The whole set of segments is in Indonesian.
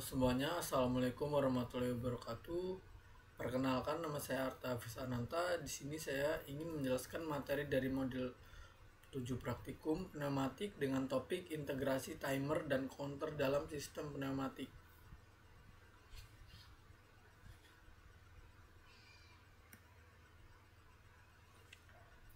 Semuanya, Assalamualaikum warahmatullahi wabarakatuh. Perkenalkan, nama saya Arta Hafiz Ananta. Di sini saya ingin menjelaskan materi dari modul 7 praktikum pneumatik dengan topik integrasi timer dan counter dalam sistem pneumatik.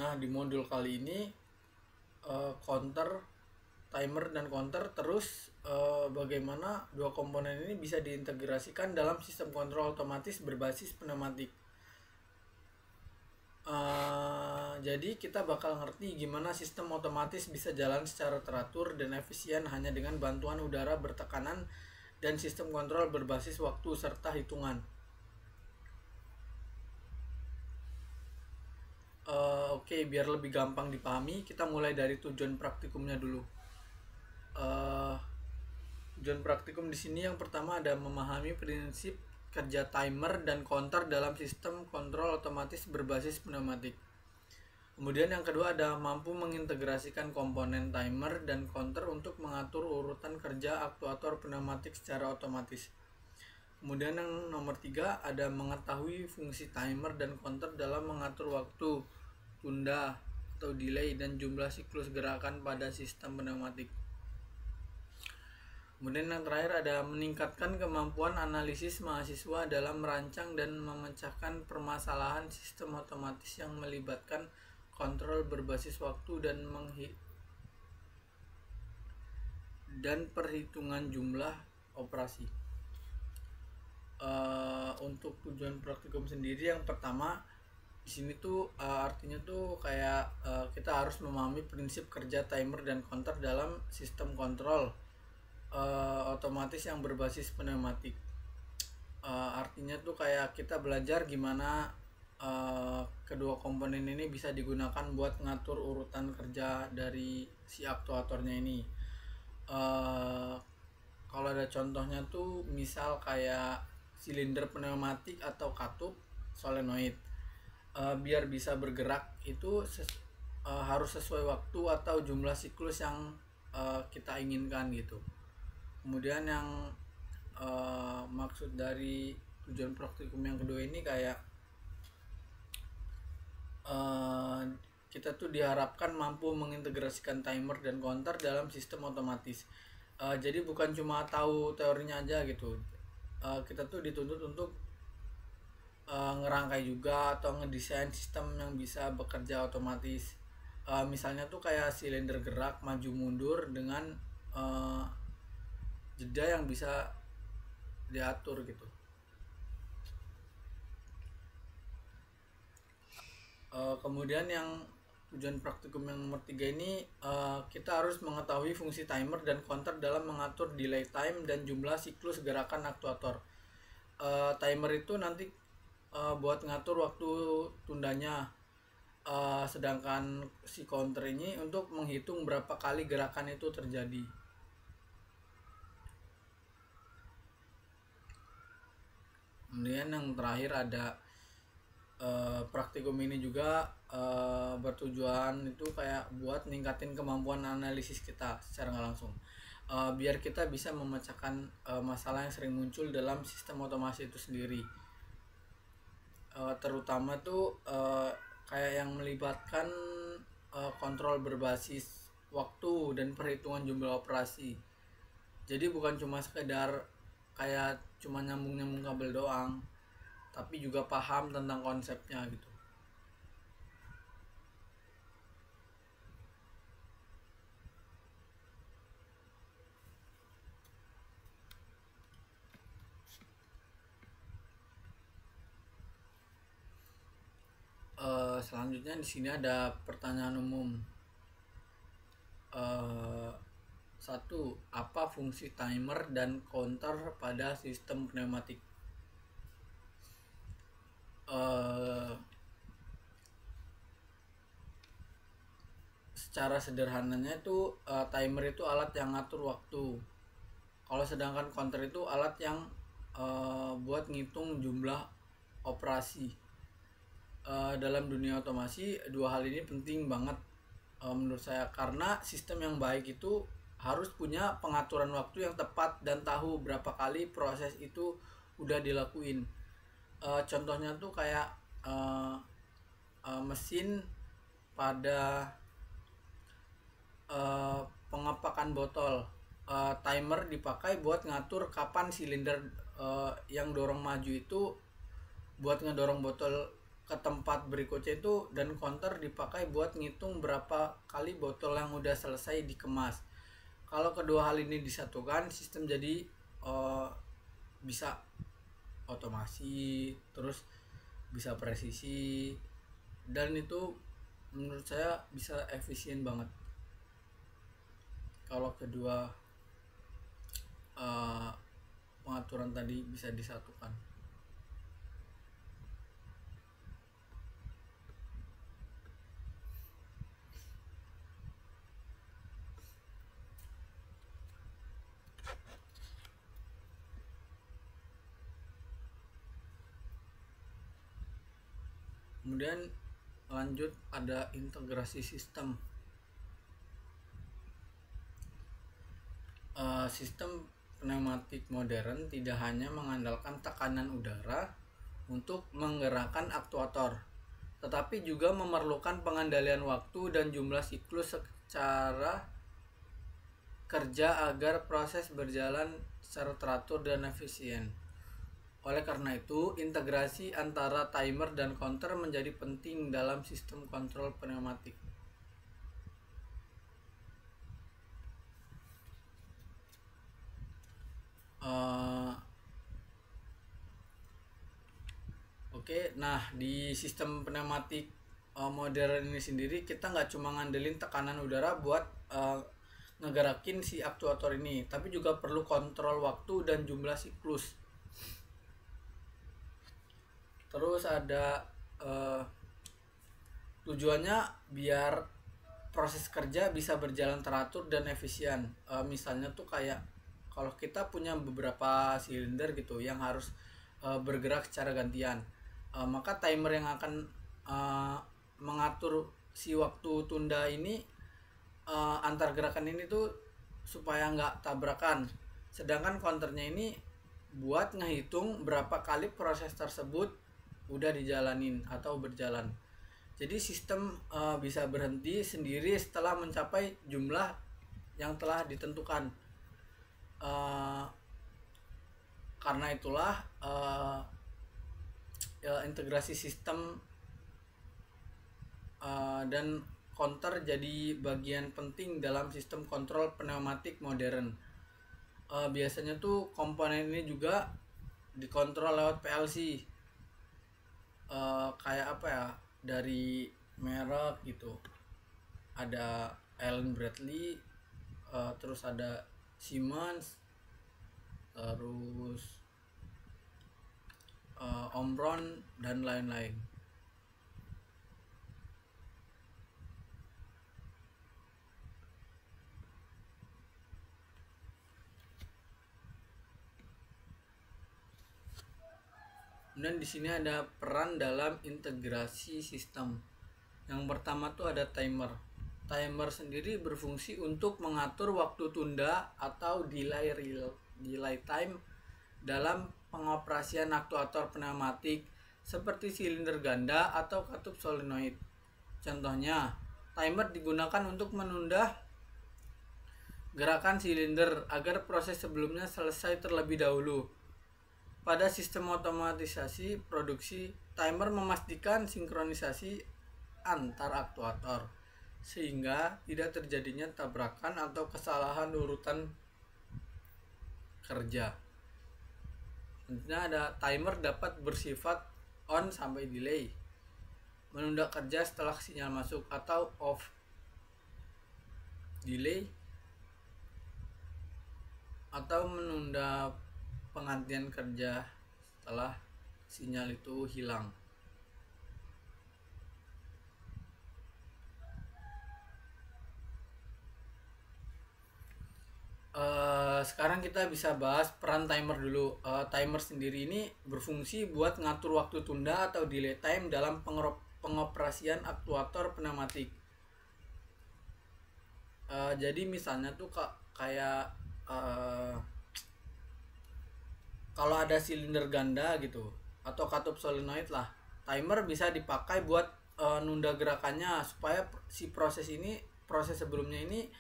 Nah, di modul kali ini timer dan counter, terus bagaimana dua komponen ini bisa diintegrasikan dalam sistem kontrol otomatis berbasis pneumatik. Jadi kita bakal ngerti gimana sistem otomatis bisa jalan secara teratur dan efisien hanya dengan bantuan udara bertekanan dan sistem kontrol berbasis waktu serta hitungan. Oke, biar lebih gampang dipahami, kita mulai dari tujuan praktikumnya dulu. Tujuan praktikum di sini yang pertama ada memahami prinsip kerja timer dan counter dalam sistem kontrol otomatis berbasis pneumatik. Kemudian yang kedua ada mampu mengintegrasikan komponen timer dan counter untuk mengatur urutan kerja aktuator pneumatik secara otomatis. Kemudian yang nomor 3 ada mengetahui fungsi timer dan counter dalam mengatur waktu, tunda atau delay dan jumlah siklus gerakan pada sistem pneumatik. Kemudian yang terakhir ada meningkatkan kemampuan analisis mahasiswa dalam merancang dan memecahkan permasalahan sistem otomatis yang melibatkan kontrol berbasis waktu dan perhitungan jumlah operasi. Untuk tujuan praktikum sendiri yang pertama di sini tuh artinya tuh kayak kita harus memahami prinsip kerja timer dan counter dalam sistem kontrol otomatis yang berbasis pneumatik. Artinya tuh kayak kita belajar gimana kedua komponen ini bisa digunakan buat ngatur urutan kerja dari si aktuatornya ini. Kalau ada contohnya tuh misal kayak silinder pneumatik atau katup solenoid, biar bisa bergerak itu harus sesuai waktu atau jumlah siklus yang kita inginkan gitu. Kemudian yang maksud dari tujuan praktikum yang kedua ini kayak kita tuh diharapkan mampu mengintegrasikan timer dan counter dalam sistem otomatis. Jadi bukan cuma tahu teorinya aja gitu. Kita tuh dituntut untuk ngerangkai juga atau ngedesain sistem yang bisa bekerja otomatis. Misalnya tuh kayak silinder gerak maju mundur dengan jeda yang bisa diatur gitu. Kemudian yang tujuan praktikum yang nomor 3 ini kita harus mengetahui fungsi timer dan counter dalam mengatur delay time dan jumlah siklus gerakan aktuator. Timer itu nanti buat ngatur waktu tundanya, sedangkan si counter ini untuk menghitung berapa kali gerakan itu terjadi. Kemudian yang terakhir ada praktikum ini juga bertujuan itu kayak buat ningkatin kemampuan analisis kita secara nggak langsung, biar kita bisa memecahkan masalah yang sering muncul dalam sistem otomasi itu sendiri, terutama tuh kayak yang melibatkan kontrol berbasis waktu dan perhitungan jumlah operasi. Jadi bukan cuma sekedar kayak cuma nyambung kabel doang, tapi juga paham tentang konsepnya gitu. Selanjutnya di sini ada pertanyaan umum. 1. Apa fungsi timer dan counter pada sistem pneumatik? Secara sederhananya itu timer itu alat yang ngatur waktu. Kalau sedangkan counter itu alat yang buat ngitung jumlah operasi. Dalam dunia otomasi dua hal ini penting banget menurut saya, karena sistem yang baik itu harus punya pengaturan waktu yang tepat dan tahu berapa kali proses itu udah dilakuin. Contohnya tuh kayak mesin pada pengepakan botol, timer dipakai buat ngatur kapan silinder yang dorong maju itu buat ngedorong botol ke tempat berikutnya itu, dan counter dipakai buat ngitung berapa kali botol yang udah selesai dikemas. Kalau kedua hal ini disatukan, sistem jadi bisa otomasi, terus bisa presisi, dan itu menurut saya bisa efisien banget kalau kedua pengaturan tadi bisa disatukan. Kemudian lanjut ada integrasi sistem. Sistem pneumatik modern tidak hanya mengandalkan tekanan udara untuk menggerakkan aktuator, tetapi juga memerlukan pengendalian waktu dan jumlah siklus secara kerja agar proses berjalan secara teratur dan efisien. Oleh karena itu, integrasi antara timer dan counter menjadi penting dalam sistem kontrol pneumatik. Oke, nah di sistem pneumatik modern ini sendiri kita nggak cuma ngandelin tekanan udara buat ngegerakin si aktuator ini, tapi juga perlu kontrol waktu dan jumlah siklus. Terus ada tujuannya biar proses kerja bisa berjalan teratur dan efisien. Misalnya tuh kayak kalau kita punya beberapa silinder gitu yang harus bergerak secara gantian, maka timer yang akan mengatur si waktu tunda ini antar gerakan ini tuh supaya nggak tabrakan. Sedangkan counternya ini buat ngehitung berapa kali proses tersebut udah dijalanin atau berjalan. Jadi sistem bisa berhenti sendiri setelah mencapai jumlah yang telah ditentukan. Karena itulah integrasi sistem dan counter jadi bagian penting dalam sistem kontrol pneumatik modern. Biasanya tuh komponen ini juga dikontrol lewat PLC. Kayak apa ya, dari merek gitu, ada Allen Bradley, terus ada Siemens, terus Omron dan lain-lain. Dan di sini ada peran dalam integrasi sistem. Yang pertama tuh ada timer. Timer sendiri berfungsi untuk mengatur waktu tunda atau delay time dalam pengoperasian aktuator pneumatik seperti silinder ganda atau katup solenoid. Contohnya, timer digunakan untuk menunda gerakan silinder agar proses sebelumnya selesai terlebih dahulu. Pada sistem otomatisasi produksi, timer memastikan sinkronisasi antar aktuator sehingga tidak terjadinya tabrakan atau kesalahan urutan kerja. Tentunya ada timer dapat bersifat on sampai delay, menunda kerja setelah sinyal masuk, atau off delay, atau menunda penggantian kerja setelah sinyal itu hilang. Sekarang kita bisa bahas peran timer dulu. Timer sendiri ini berfungsi buat ngatur waktu tunda atau delay time dalam pengoperasian aktuator pneumatik. Jadi misalnya tuh kayak eh, kalau ada silinder ganda gitu atau katup solenoid lah, timer bisa dipakai buat nunda gerakannya supaya si proses sebelumnya ini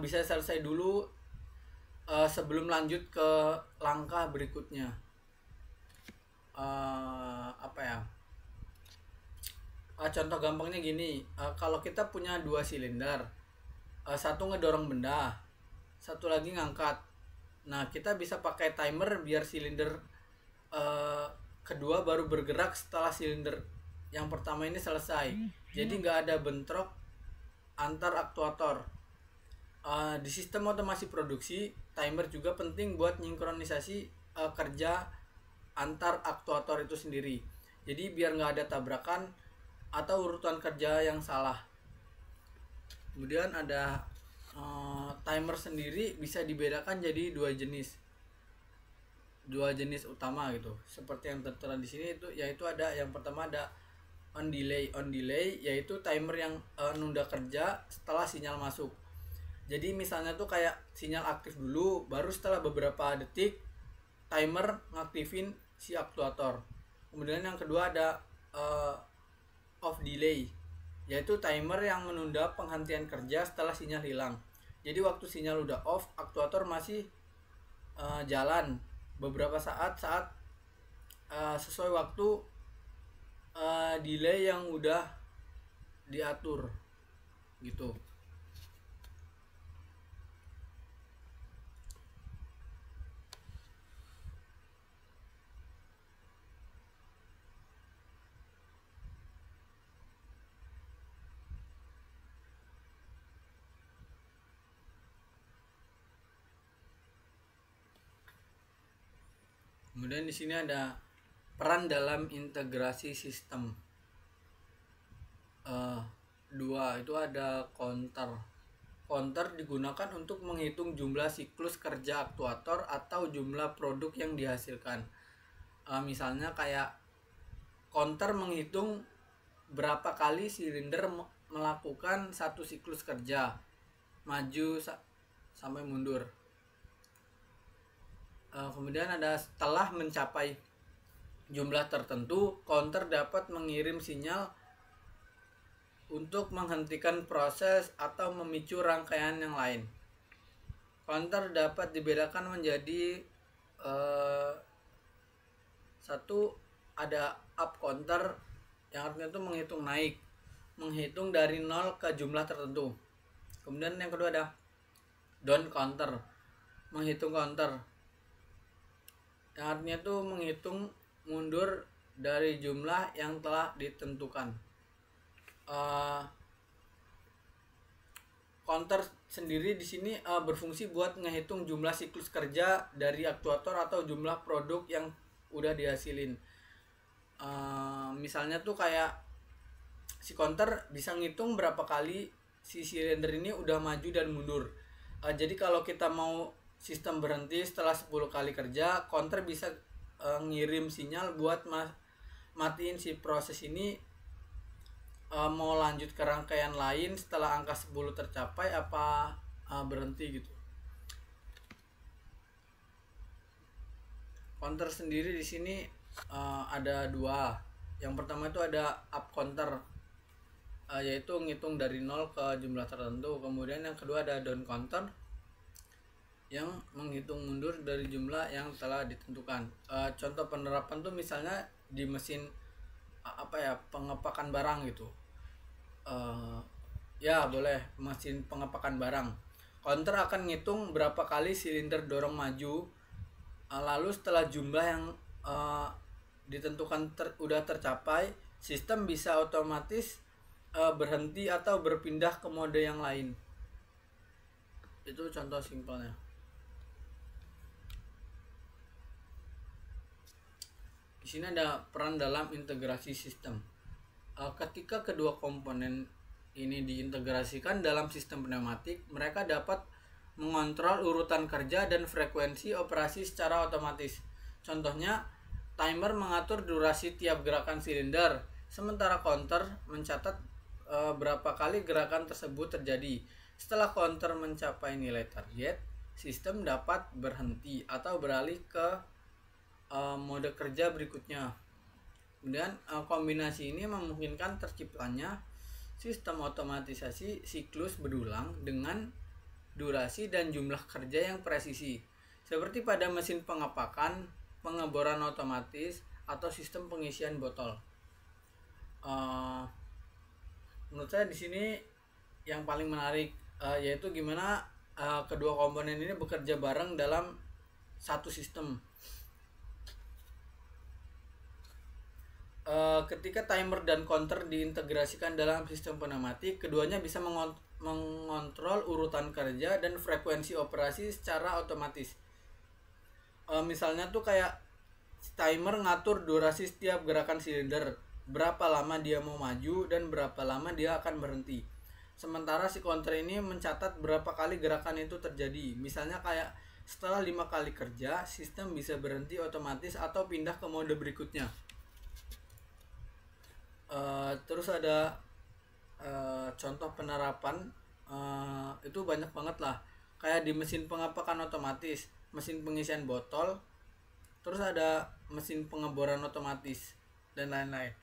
bisa selesai dulu sebelum lanjut ke langkah berikutnya. Apa ya? Contoh gampangnya gini, kalau kita punya dua silinder, satu ngedorong benda, satu lagi ngangkat. Nah, kita bisa pakai timer biar silinder kedua baru bergerak setelah silinder yang pertama ini selesai. Jadi nggak ada bentrok antar aktuator. Di sistem otomasi produksi, timer juga penting buat sinkronisasi kerja antar aktuator itu sendiri. Jadi biar nggak ada tabrakan atau urutan kerja yang salah. Kemudian ada timer sendiri bisa dibedakan jadi dua jenis utama gitu. Seperti yang tertera di sini itu yaitu ada yang pertama ada on delay yaitu timer yang nunda kerja setelah sinyal masuk. Jadi misalnya tuh kayak sinyal aktif dulu, baru setelah beberapa detik timer ngaktifin si aktuator. Kemudian yang kedua ada off delay, yaitu timer yang menunda penghentian kerja setelah sinyal hilang. Jadi waktu sinyal udah off, aktuator masih jalan beberapa saat sesuai waktu delay yang udah diatur gitu. Kemudian di sini ada peran dalam integrasi sistem. Dua itu ada counter. Counter digunakan untuk menghitung jumlah siklus kerja aktuator atau jumlah produk yang dihasilkan. Misalnya kayak counter menghitung berapa kali silinder melakukan satu siklus kerja, maju sampai mundur. Kemudian ada setelah mencapai jumlah tertentu, counter dapat mengirim sinyal untuk menghentikan proses atau memicu rangkaian yang lain. Counter dapat dibedakan menjadi satu ada up counter yang artinya itu menghitung naik, menghitung dari 0 ke jumlah tertentu. Kemudian yang kedua ada down counter, menghitung counter yang artinya itu menghitung mundur dari jumlah yang telah ditentukan. Counter sendiri di sini berfungsi buat ngehitung jumlah siklus kerja dari aktuator atau jumlah produk yang udah dihasilin. Misalnya tuh kayak si counter bisa ngitung berapa kali si silinder ini udah maju dan mundur. Jadi kalau kita mau sistem berhenti setelah 10 kali kerja, counter bisa ngirim sinyal buat matiin si proses ini, mau lanjut ke rangkaian lain setelah angka 10 tercapai apa berhenti gitu. Counter sendiri di sini ada dua. Yang pertama itu ada up counter, yaitu ngitung dari 0 ke jumlah tertentu. Kemudian yang kedua ada down counter yang menghitung mundur dari jumlah yang telah ditentukan. Contoh penerapan tuh misalnya di mesin pengepakan barang gitu. Ya boleh, mesin pengepakan barang. Counter akan ngitung berapa kali silinder dorong maju, lalu setelah jumlah yang ditentukan udah tercapai, sistem bisa otomatis berhenti atau berpindah ke mode yang lain. Itu contoh simpelnya. Di sini ada peran dalam integrasi sistem. Ketika kedua komponen ini diintegrasikan dalam sistem pneumatik, mereka dapat mengontrol urutan kerja dan frekuensi operasi secara otomatis. Contohnya, timer mengatur durasi tiap gerakan silinder, sementara counter mencatat berapa kali gerakan tersebut terjadi. Setelah counter mencapai nilai target, sistem dapat berhenti atau beralih ke mode kerja berikutnya. Kemudian kombinasi ini memungkinkan terciptanya sistem otomatisasi siklus berulang dengan durasi dan jumlah kerja yang presisi, seperti pada mesin pengepakan, pengeboran otomatis, atau sistem pengisian botol. Menurut saya di sini yang paling menarik yaitu gimana kedua komponen ini bekerja bareng dalam satu sistem. Ketika timer dan counter diintegrasikan dalam sistem pneumatik, keduanya bisa mengontrol urutan kerja dan frekuensi operasi secara otomatis. Misalnya tuh kayak timer ngatur durasi setiap gerakan silinder, berapa lama dia mau maju dan berapa lama dia akan berhenti. Sementara si counter ini mencatat berapa kali gerakan itu terjadi. Misalnya kayak setelah 5 kali kerja, sistem bisa berhenti otomatis atau pindah ke mode berikutnya. Terus ada contoh penerapan itu banyak banget lah, kayak di mesin pengepakan otomatis, mesin pengisian botol, terus ada mesin pengeboran otomatis dan lain-lain.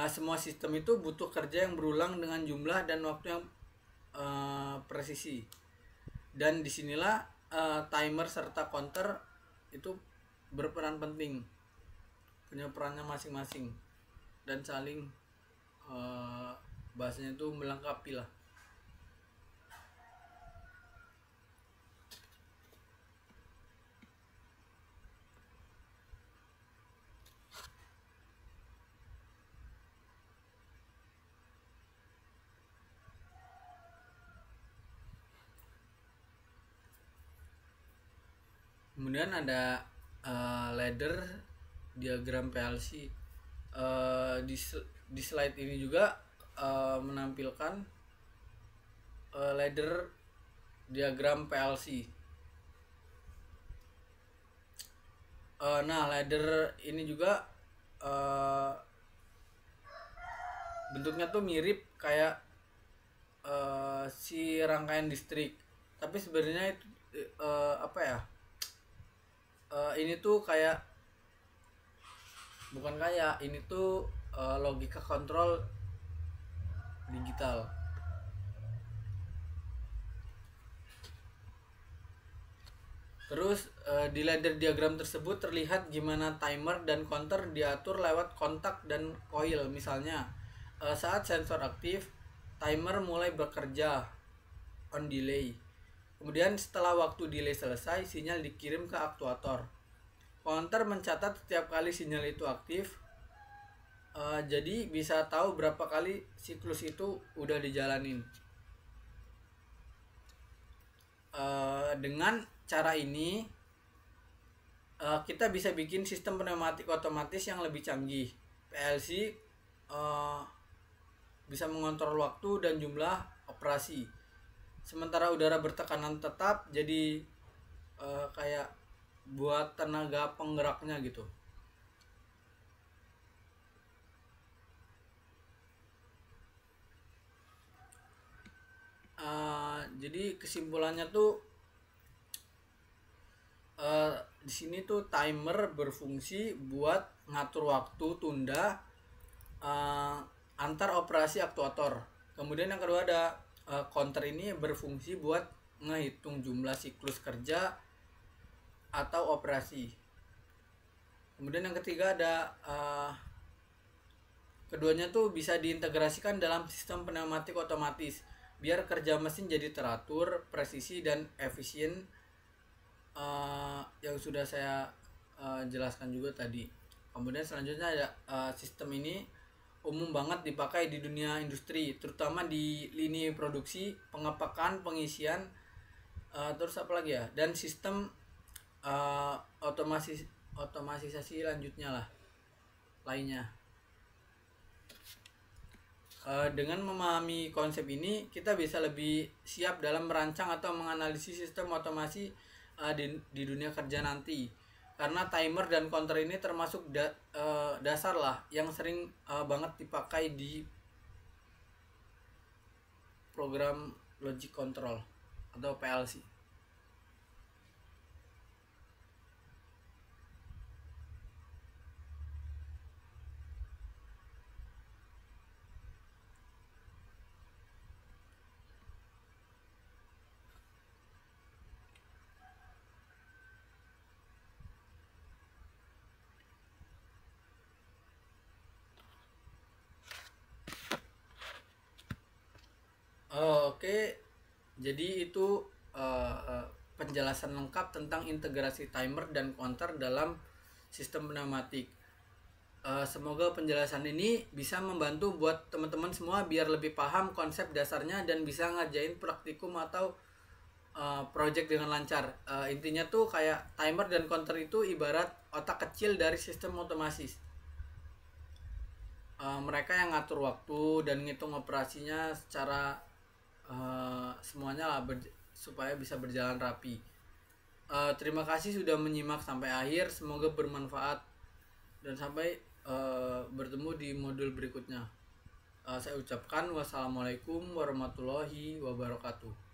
Semua sistem itu butuh kerja yang berulang dengan jumlah dan waktu yang presisi, dan disinilah timer serta counter itu berperan penting, punya perannya masing-masing dan saling bahasanya itu melengkapi lah. Kemudian ada ladder diagram PLC. Di slide ini juga menampilkan ladder diagram PLC. Nah, ladder ini juga bentuknya tuh mirip kayak si rangkaian listrik, tapi sebenarnya itu apa ya? Ini tuh kayak bukan kayak ini tuh logika kontrol digital. Terus di ladder diagram tersebut terlihat gimana timer dan counter diatur lewat kontak dan coil. Misalnya saat sensor aktif, timer mulai bekerja on delay. Kemudian setelah waktu delay selesai, sinyal dikirim ke aktuator. Counter mencatat setiap kali sinyal itu aktif. Jadi bisa tahu berapa kali siklus itu udah dijalanin. Dengan cara ini kita bisa bikin sistem pneumatik otomatis yang lebih canggih. PLC bisa mengontrol waktu dan jumlah operasi. Sementara udara bertekanan tetap jadi kayak buat tenaga penggeraknya gitu. Jadi kesimpulannya tuh di sini tuh timer berfungsi buat ngatur waktu tunda antar operasi aktuator. Kemudian yang kedua ada counter ini berfungsi buat menghitung jumlah siklus kerja atau operasi. Kemudian yang ketiga ada keduanya tuh bisa diintegrasikan dalam sistem pneumatik otomatis biar kerja mesin jadi teratur, presisi dan efisien, yang sudah saya jelaskan juga tadi. Kemudian selanjutnya ada sistem ini umum banget dipakai di dunia industri, terutama di lini produksi, pengepakan, pengisian, terus apa lagi ya, dan sistem otomatisasi lanjutnya lah lainnya. Dengan memahami konsep ini, kita bisa lebih siap dalam merancang atau menganalisis sistem otomasi di dunia kerja nanti. Karena timer dan counter ini termasuk dasar lah yang sering banget dipakai di program logic control atau PLC. Oke, jadi itu penjelasan lengkap tentang integrasi timer dan counter dalam sistem pneumatik. Semoga penjelasan ini bisa membantu buat teman-teman semua biar lebih paham konsep dasarnya dan bisa ngajain praktikum atau project dengan lancar. Intinya tuh kayak timer dan counter itu ibarat otak kecil dari sistem otomatis. Mereka yang ngatur waktu dan ngitung operasinya secara semuanya lah supaya bisa berjalan rapi. Terima kasih sudah menyimak sampai akhir, semoga bermanfaat dan sampai bertemu di modul berikutnya. Saya ucapkan wassalamualaikum warahmatullahi wabarakatuh.